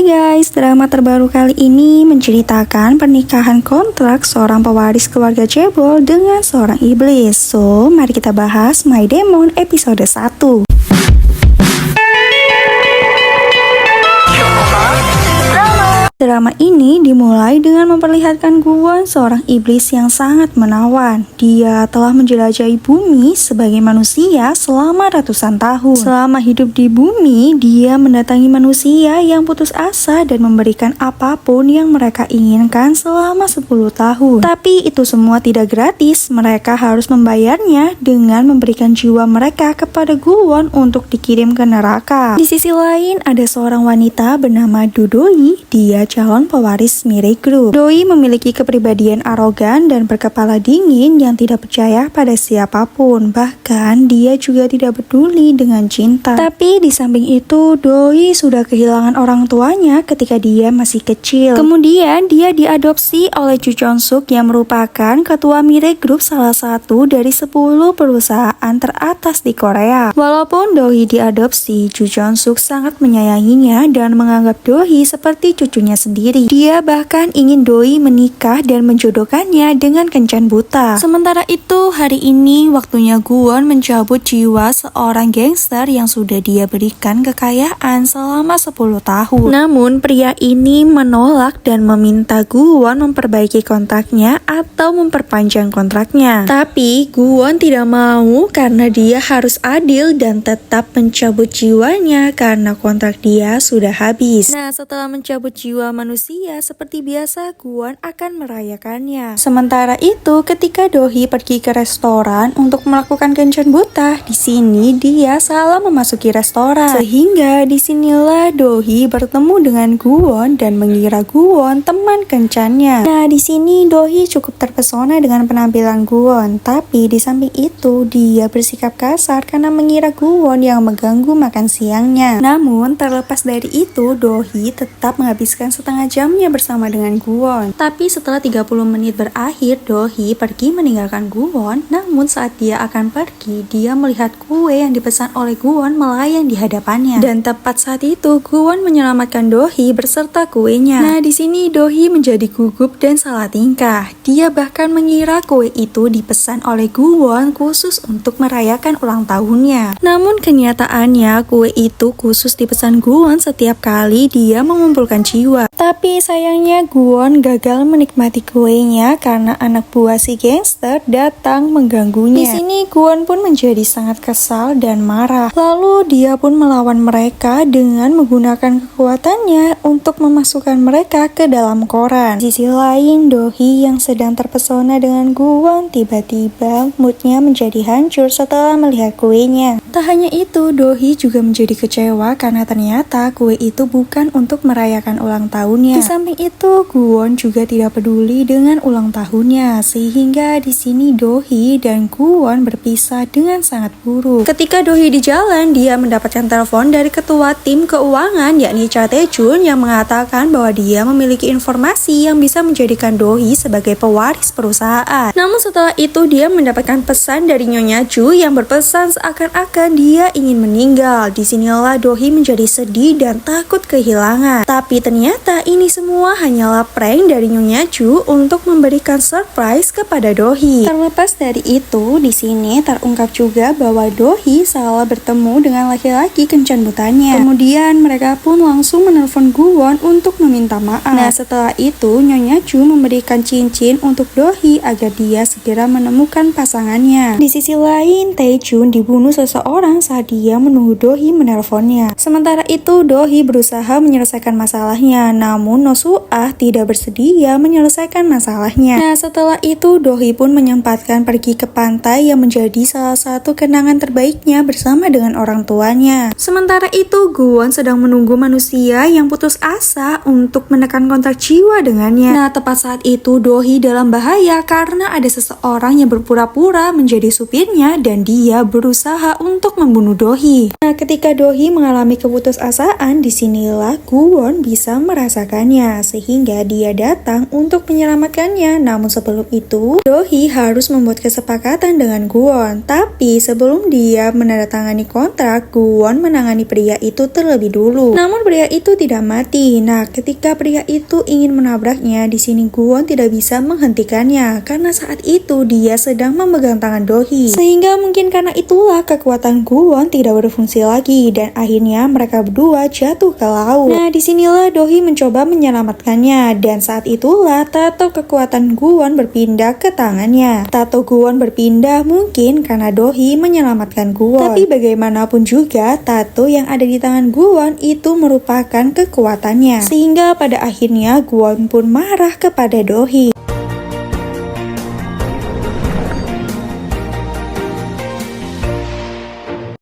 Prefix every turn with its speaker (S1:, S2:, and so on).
S1: Hai guys, drama terbaru kali ini menceritakan pernikahan kontrak seorang pewaris keluarga cebol dengan seorang iblis. So, mari kita bahas My Demon episode 1. Drama ini dimulai dengan memperlihatkan Guwon, seorang iblis yang sangat menawan. Dia telah menjelajahi bumi sebagai manusia selama ratusan tahun. Selama hidup di bumi, dia mendatangi manusia yang putus asa dan memberikan apapun yang mereka inginkan selama 10 tahun. Tapi itu semua tidak gratis, mereka harus membayarnya dengan memberikan jiwa mereka kepada Guwon untuk dikirim ke neraka. Di sisi lain, ada seorang wanita bernama Dodoi. Dia calon pewaris Mirai Group. Doi memiliki kepribadian arogan dan berkepala dingin yang tidak percaya pada siapapun. Bahkan dia juga tidak peduli dengan cinta. Tapi di samping itu, Doi sudah kehilangan orang tuanya ketika dia masih kecil. Kemudian dia diadopsi oleh Chu Chon-suk yang merupakan ketua Mirai Group, salah satu dari 10 perusahaan teratas di Korea. Walaupun Doi diadopsi, Chu Chon-suk sangat menyayanginya dan menganggap Doi seperti cucunya sendiri. Dia bahkan ingin Doi menikah dan menjodohkannya dengan kencan buta. Sementara itu, hari ini waktunya Guwon mencabut jiwa seorang gangster yang sudah dia berikan kekayaan selama 10 tahun. Namun pria ini menolak dan meminta Guwon memperbaiki kontraknya atau memperpanjang kontraknya. Tapi Guwon tidak mau karena dia harus adil dan tetap mencabut jiwanya karena kontrak dia sudah habis. Nah, setelah mencabut jiwa manusia, seperti biasa Guwon akan merayakannya. Sementara itu, ketika Doi pergi ke restoran untuk melakukan kencan buta, di sini dia salah memasuki restoran. Sehingga disinilah Doi bertemu dengan Guwon dan mengira Guwon teman kencannya. Nah, di sini Doi cukup terpesona dengan penampilan Guwon, tapi di samping itu dia bersikap kasar karena mengira Guwon yang mengganggu makan siangnya. Namun terlepas dari itu, Doi tetap menghabiskan setengah jamnya bersama dengan Guwon. Tapi setelah 30 menit berakhir, Doi pergi meninggalkan Guwon. Namun saat dia akan pergi, dia melihat kue yang dipesan oleh Guwon melayang di hadapannya. Dan tepat saat itu, Guwon menyelamatkan Doi beserta kuenya. Nah, di sini Doi menjadi gugup dan salah tingkah. Dia bahkan mengira kue itu dipesan oleh Guwon khusus untuk merayakan ulang tahunnya. Namun kenyataannya kue itu khusus dipesan Guwon setiap kali dia mengumpulkan jiwa. Tapi sayangnya Guwon gagal menikmati kuenya karena anak buah si gangster datang mengganggunya. Di sini Guwon pun menjadi sangat kesal dan marah. Lalu dia pun melawan mereka dengan menggunakan kekuatannya untuk memasukkan mereka ke dalam koran. Di sisi lain, Doi yang sedang terpesona dengan Guwon tiba-tiba moodnya menjadi hancur setelah melihat kuenya. Tak hanya itu, Doi juga menjadi kecewa karena ternyata kue itu bukan untuk merayakan ulang tahunnya. Di samping itu, Guwon juga tidak peduli dengan ulang tahunnya, sehingga di sini Doi dan Guwon berpisah dengan sangat buruk. Ketika Doi di jalan, dia mendapatkan telepon dari ketua tim keuangan yakni Cha Tae-jun yang mengatakan bahwa dia memiliki informasi yang bisa menjadikan Doi sebagai pewaris perusahaan. Namun setelah itu dia mendapatkan pesan dari Nyonya Ju yang berpesan seakan-akan dia ingin meninggal. Disinilah Doi menjadi sedih dan takut kehilangan. Tapi ternyata ini semua hanyalah prank dari Nyonya Ju untuk memberikan surprise kepada Doi. Terlepas dari itu, di sini terungkap juga bahwa Doi salah bertemu dengan laki-laki kencan butanya. Kemudian mereka pun langsung menelpon Guwon untuk meminta maaf. Nah, setelah itu Nyonya Ju memberikan cincin untuk Doi agar dia segera menemukan pasangannya. Di sisi lain, Tae-jun dibunuh seseorang saat dia menunggu Doi menelponnya. Sementara itu, Doi berusaha menyelesaikan masalahnya, namun Nosuah tidak bersedia menyelesaikan masalahnya. Nah, setelah itu Doi pun menyempatkan pergi ke pantai yang menjadi salah satu kenangan terbaiknya bersama dengan orang tuanya. Sementara itu, Guwon sedang menunggu manusia yang putus asa untuk menekan kontrak jiwa dengannya. Nah, tepat saat itu Doi dalam bahaya karena ada seseorang yang berpura-pura menjadi supirnya dan dia berusaha untuk untuk membunuh Dohee. Nah, ketika Dohee mengalami keputusasaan, disinilah Gwon bisa merasakannya, sehingga dia datang untuk menyelamatkannya. Namun sebelum itu, Dohee harus membuat kesepakatan dengan Gwon. Tapi sebelum dia menandatangani kontrak, Gwon menangani pria itu terlebih dulu. Namun pria itu tidak mati. Nah, ketika pria itu ingin menabraknya, di sini Gwon tidak bisa menghentikannya karena saat itu dia sedang memegang tangan Dohee. Sehingga mungkin karena itulah kekuatan Gwon tidak berfungsi lagi dan akhirnya mereka berdua jatuh ke laut. Nah, disinilah Dohee mencoba menyelamatkannya dan saat itulah tato kekuatan Gwon berpindah ke tangannya. Tato Gwon berpindah mungkin karena Dohee menyelamatkan Gwon. Tapi bagaimanapun juga tato yang ada di tangan Gwon itu merupakan kekuatannya. Sehingga pada akhirnya Gwon pun marah kepada Dohee.